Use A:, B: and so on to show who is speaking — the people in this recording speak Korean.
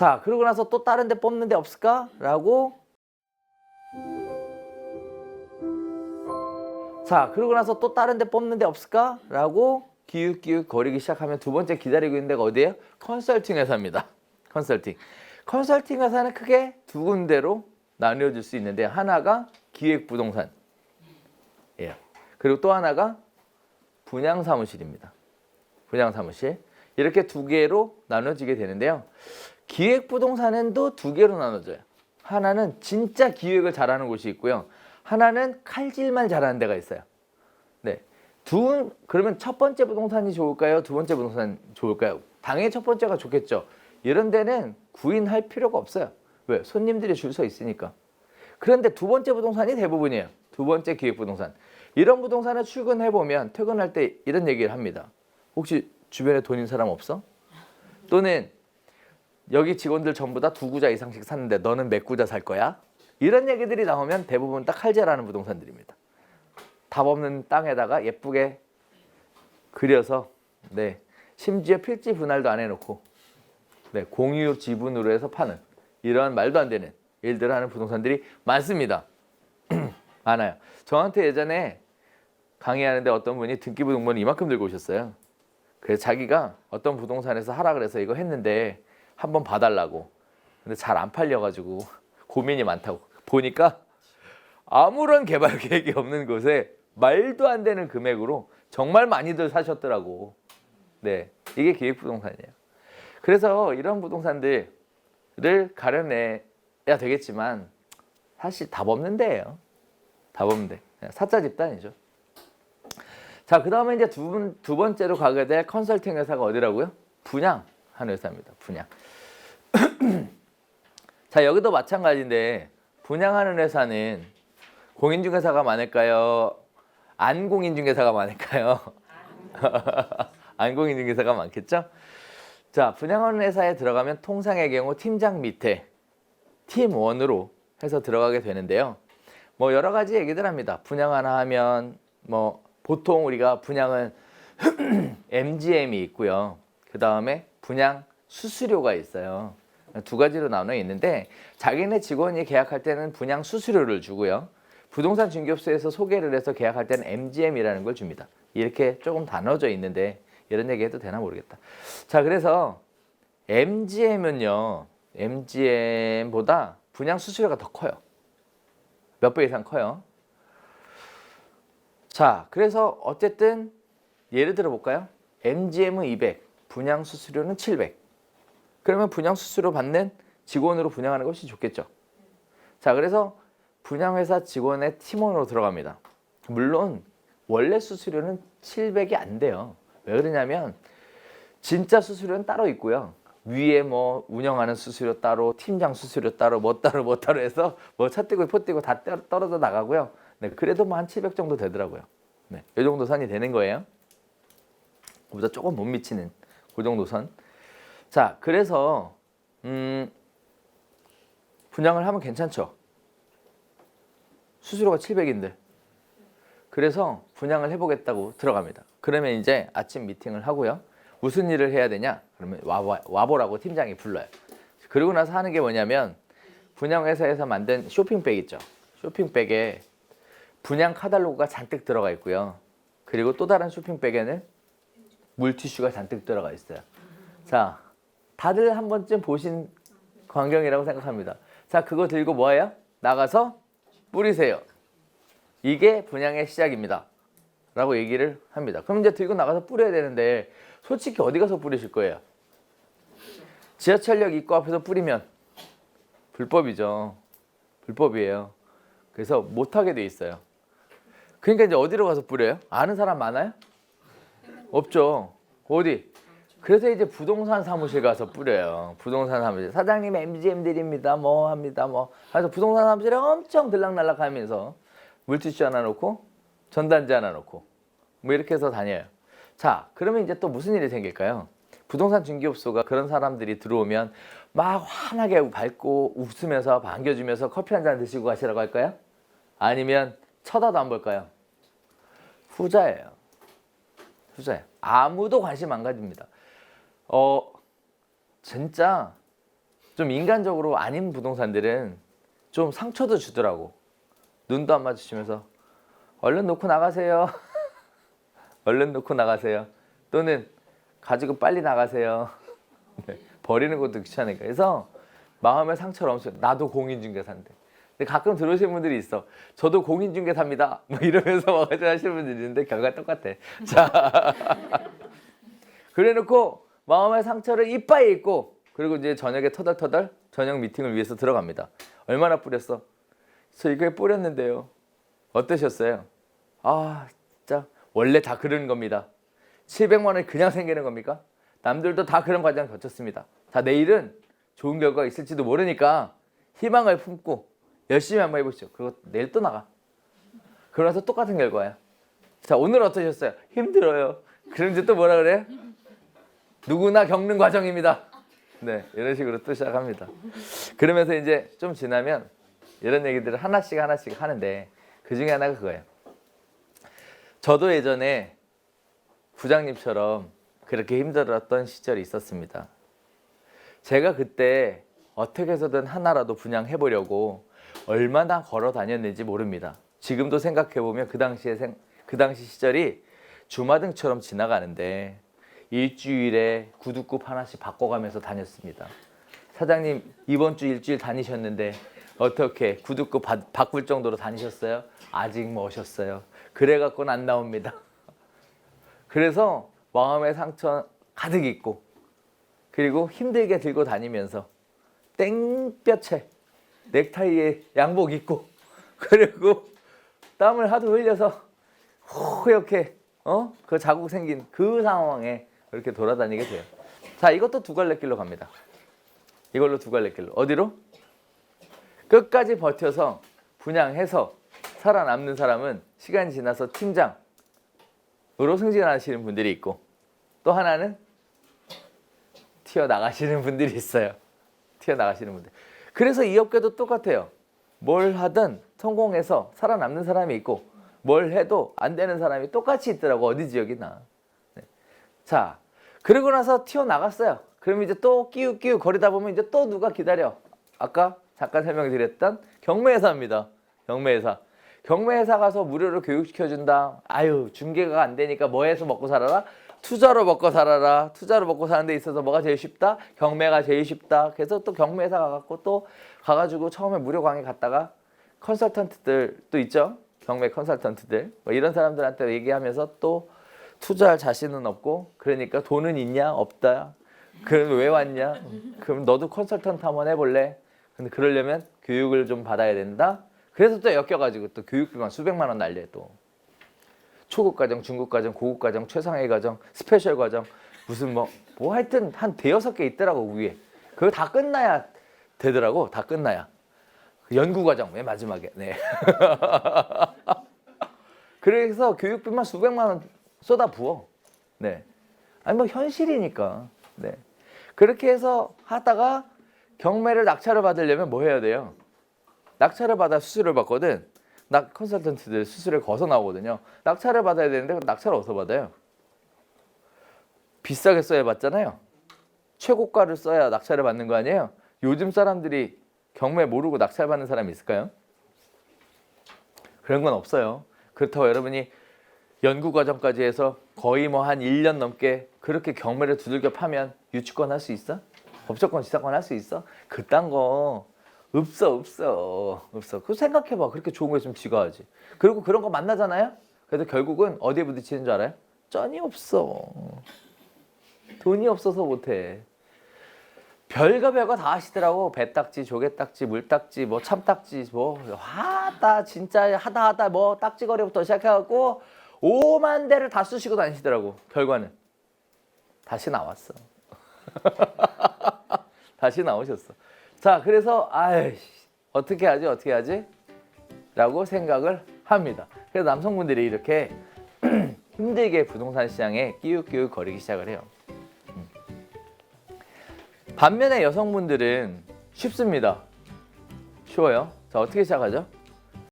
A: 자, 그러고 나서 또 다른 데 뽑는 데 없을까? 라고. 자, 그러고 나서 또 다른 데 뽑는 데 없을까? 라고 기웃기웃 거리기 시작하면 두 번째 기다리고 있는 데가 어디예요? 컨설팅 회사입니다. 컨설팅. 컨설팅 회사는 크게 두 군데로 나뉘어질 수 있는데 하나가 기획부동산. 예. 그리고 또 하나가 분양사무실입니다. 분양사무실. 이렇게 두 개로 나눠지게 되는데요. 기획부동산은 또 두 개로 나눠져요. 하나는 진짜 기획을 잘하는 곳이 있고요. 하나는 칼질만 잘하는 데가 있어요. 네. 그러면 첫 번째 부동산이 좋을까요? 두 번째 부동산 좋을까요? 당연히 첫 번째가 좋겠죠. 이런 데는 구인할 필요가 없어요. 왜? 손님들이 줄 서 있으니까. 그런데 두 번째 부동산이 대부분이에요. 두 번째 기획부동산. 이런 부동산을 출근해보면 퇴근할 때 이런 얘기를 합니다. 혹시 주변에 돈 있는 사람 없어? 또는 여기 직원들 전부 다 두 구자 이상씩 샀는데 너는 몇 구자 살 거야? 이런 얘기들이 나오면 대부분 딱 칼질하는 부동산들입니다. 답 없는 땅에다가 예쁘게 그려서 네, 심지어 필지 분할도 안 해놓고 네, 공유 지분으로 해서 파는 이런 말도 안 되는 일들을 하는 부동산들이 많습니다. 많아요. 저한테 예전에 강의하는데 어떤 분이 등기부 등본을 이만큼 들고 오셨어요. 그래서 자기가 어떤 부동산에서 하라 그래서 이거 했는데 한번 봐달라고. 근데 잘 안 팔려가지고 고민이 많다고. 보니까 아무런 개발 계획이 없는 곳에 말도 안 되는 금액으로 정말 많이들 사셨더라고. 네, 이게 기획부동산이에요. 그래서 이런 부동산들을 가려내야 되겠지만 사실 답 없는 데예요. 답 없는 데. 사짜 집단이죠. 자, 그 다음에 이제 두 번째로 가게 될 컨설팅 회사가 어디라고요? 분양하는 회사입니다. 분양. 자, 여기도 마찬가지인데 분양하는 회사는 공인중개사가 많을까요? 안 공인중개사가 많을까요? 안 공인중개사가 많겠죠? 자, 분양하는 회사에 들어가면 통상의 경우 팀장 밑에 팀원으로 해서 들어가게 되는데요. 뭐 여러 가지 얘기들 합니다. 분양 하나 하면 뭐 보통 우리가 분양은 MGM이 있고요. 그 다음에 분양 수수료가 있어요. 두 가지로 나눠 있는데 자기네 직원이 계약할 때는 분양 수수료를 주고요. 부동산 중개업소에서 소개를 해서 계약할 때는 MGM이라는 걸 줍니다. 이렇게 조금 나눠져 있는데 이런 얘기 해도 되나 모르겠다. 자, 그래서 MGM은요. MGM보다 분양 수수료가 더 커요. 몇 배 이상 커요. 자, 그래서 어쨌든 예를 들어 볼까요? MGM은 200, 분양 수수료는 700. 그러면 분양 수수료 받는 직원으로 분양하는 것이 좋겠죠. 자, 그래서 분양회사 직원의 팀원으로 들어갑니다. 물론 원래 수수료는 700이 안 돼요. 왜 그러냐면 진짜 수수료는 따로 있고요. 위에 뭐 운영하는 수수료 따로, 팀장 수수료 따로, 뭐 따로 해서 뭐 차 떼고 포 떼고 다 떨어져 나가고요. 네, 그래도 뭐 한 700 정도 되더라고요. 네, 이 정도 선이 되는 거예요. 그보다 조금 못 미치는 그 정도 선. 자, 그래서 분양을 하면 괜찮죠. 수수료가 700인데. 그래서 분양을 해보겠다고 들어갑니다. 그러면 이제 아침 미팅을 하고요. 무슨 일을 해야 되냐? 그러면 와보라고 팀장이 불러요. 그러고 나서 하는 게 뭐냐면 분양회사에서 만든 쇼핑백 있죠. 쇼핑백에 분양 카탈로그가 잔뜩 들어가 있고요. 그리고 또 다른 쇼핑백에는 물티슈가 잔뜩 들어가 있어요. 자, 다들 한 번쯤 보신 광경이라고 생각합니다. 자, 그거 들고 뭐예요? 나가서 뿌리세요. 이게 분양의 시작입니다. 라고 얘기를 합니다. 그럼 이제 들고 나가서 뿌려야 되는데 솔직히 어디 가서 뿌리실 거예요? 지하철역 입구 앞에서 뿌리면 불법이죠. 불법이에요. 그래서 못하게 돼 있어요. 그러니까 이제 어디로 가서 뿌려요? 아는 사람 많아요? 없죠. 어디? 그래서 이제 부동산 사무실 가서 뿌려요. 부동산 사무실. 사장님 MGM 드립니다. 뭐 합니다. 뭐. 그래서 부동산 사무실에 엄청 들락날락 하면서 물티슈 하나 놓고 전단지 하나 놓고 뭐 이렇게 해서 다녀요. 자, 그러면 이제 또 무슨 일이 생길까요? 부동산 중개업소가 그런 사람들이 들어오면 막 환하게 밝고 웃으면서 반겨주면서 커피 한 잔 드시고 가시라고 할까요? 아니면 쳐다도 안 볼까요? 후자예요. 후자예요. 아무도 관심 안 가집니다. 진짜 좀 인간적으로 아닌 부동산들은 좀 상처도 주더라고. 눈도 안 마주치면서 얼른 놓고 나가세요. 얼른 놓고 나가세요. 또는 가지고 빨리 나가세요. 네, 버리는 것도 귀찮으니까. 그래서 마음의 상처를 엄청. 나도 공인중개사인데. 근데 가끔 들어오시는 분들이 있어. 저도 공인중개사입니다. 뭐 이러면서 와가지고 하시는 분들이 있는데 결과가 똑같아. 자, 그래놓고 마음의 상처를 이빠이 잊고 그리고 이제 저녁에 터덜터덜 저녁 미팅을 위해서 들어갑니다. 얼마나 뿌렸어? 저 이거에 뿌렸는데요. 어떠셨어요? 아 진짜 원래 다 그러는 겁니다. 700만 원이 그냥 생기는 겁니까? 남들도 다 그런 과정을 거쳤습니다. 자, 내일은 좋은 결과가 있을지도 모르니까 희망을 품고 열심히 한번 해보시죠. 그리고 내일 또 나가. 그러면서 똑같은 결과야. 자, 오늘 어떠셨어요? 힘들어요. 그럼 이제 또 뭐라 그래요? 누구나 겪는 과정입니다. 네, 이런 식으로 또 시작합니다. 그러면서 이제 좀 지나면 이런 얘기들을 하나씩 하는데 그 중에 하나가 그거예요. 저도 예전에 부장님처럼 그렇게 힘들었던 시절이 있었습니다. 제가 그때 어떻게 해서든 하나라도 분양해보려고 얼마나 걸어 다녔는지 모릅니다. 지금도 생각해보면 그 당시 시절이 주마등처럼 지나가는데 일주일에 구두굽 하나씩 바꿔가면서 다녔습니다. 사장님 이번 주 일주일 다니셨는데 어떻게 구두굽 바꿀 정도로 다니셨어요? 아직 머셨어요. 그래갖고는 안 나옵니다. 그래서 마음의 상처 가득 있고 그리고 힘들게 들고 다니면서 땡볕에 넥타이에 양복 입고 그리고 땀을 하도 흘려서 이렇게 그 자국 생긴 그 상황에 이렇게 돌아다니게 돼요. 자, 이것도 두 갈래 길로 갑니다. 이걸로 두 갈래 길로. 어디로? 끝까지 버텨서 분양해서 살아남는 사람은 시간이 지나서 팀장으로 승진하시는 분들이 있고 또 하나는 튀어나가시는 분들이 있어요. 튀어나가시는 분들. 그래서 이 업계도 똑같아요. 뭘 하든 성공해서 살아남는 사람이 있고 뭘 해도 안 되는 사람이 똑같이 있더라고. 어디 지역이나. 네. 자, 그러고 나서 튀어나갔어요. 그럼 이제 또 끼우끼우 거리다 보면 이제 또 누가 기다려. 아까 잠깐 설명드렸던 경매회사입니다. 경매회사. 경매회사 가서 무료로 교육시켜준다. 아유, 중개가 안 되니까 뭐 해서 먹고 살아라? 투자로 먹고 살아라. 투자로 먹고 사는 데 있어서 뭐가 제일 쉽다? 경매가 제일 쉽다. 그래서 또 경매회사 가갖고 또 가가지고 처음에 무료 강의 갔다가 컨설턴트들 또 있죠? 경매 컨설턴트들. 뭐 이런 사람들한테 얘기하면서 또 투자할 자신은 없고 그러니까 돈은 있냐? 없다. 그럼 왜 왔냐? 그럼 너도 컨설턴트 한번 해볼래? 근데 그러려면 교육을 좀 받아야 된다. 그래서 또 엮여가지고 또 교육비만 수백만 원 날려 또. 초급 과정, 중급 과정, 고급 과정, 최상위 과정, 스페셜 과정 무슨 뭐 하여튼 한 대여섯 개 있더라고 위에. 그거 다 끝나야 되더라고. 다 끝나야. 연구 과정 맨 마지막에. 네. 그래서 교육비만 수백만 원 쏟아 부어. 네. 아니 뭐 현실이니까. 네. 그렇게 해서 하다가 경매를 낙찰을 받으려면 뭐 해야 돼요? 낙찰을 받아 수수료를 받거든. 컨설턴트들 수수료 거서 나오거든요. 낙찰을 받아야 되는데 낙찰을 어디서 받아요? 비싸게 써야 받잖아요. 최고가를 써야 낙찰을 받는 거 아니에요? 요즘 사람들이 경매 모르고 낙찰 받는 사람이 있을까요? 그런 건 없어요. 그렇다고 여러분이 연구 과정까지 해서 거의 뭐 한 1년 넘게 그렇게 경매를 두들겨 파면 유치권 할 수 있어? 법적권 지사권 할 수 있어? 그딴 거 없어. 그거 생각해봐. 그렇게 좋은 거 있으면 지가 하지. 그리고 그런 거 만나잖아요? 그래서 결국은 어디에 부딪히는 줄 알아요? 쩐이 없어. 돈이 없어서 못해. 별거 다 하시더라고. 배딱지, 조개딱지, 물딱지, 뭐 참딱지, 뭐 하다 진짜 하다 뭐 딱지거리부터 시작해갖고 5만 대를 다 쓰시고 다니시더라고. 결과는 다시 나왔어. 다시 나오셨어. 자, 그래서 어떻게 하지? 라고 생각을 합니다. 그래서 남성분들이 이렇게 힘들게 부동산 시장에 끼우끼우 거리기 시작을 해요. 반면에 여성분들은 쉽습니다. 쉬워요. 자, 어떻게 시작하죠?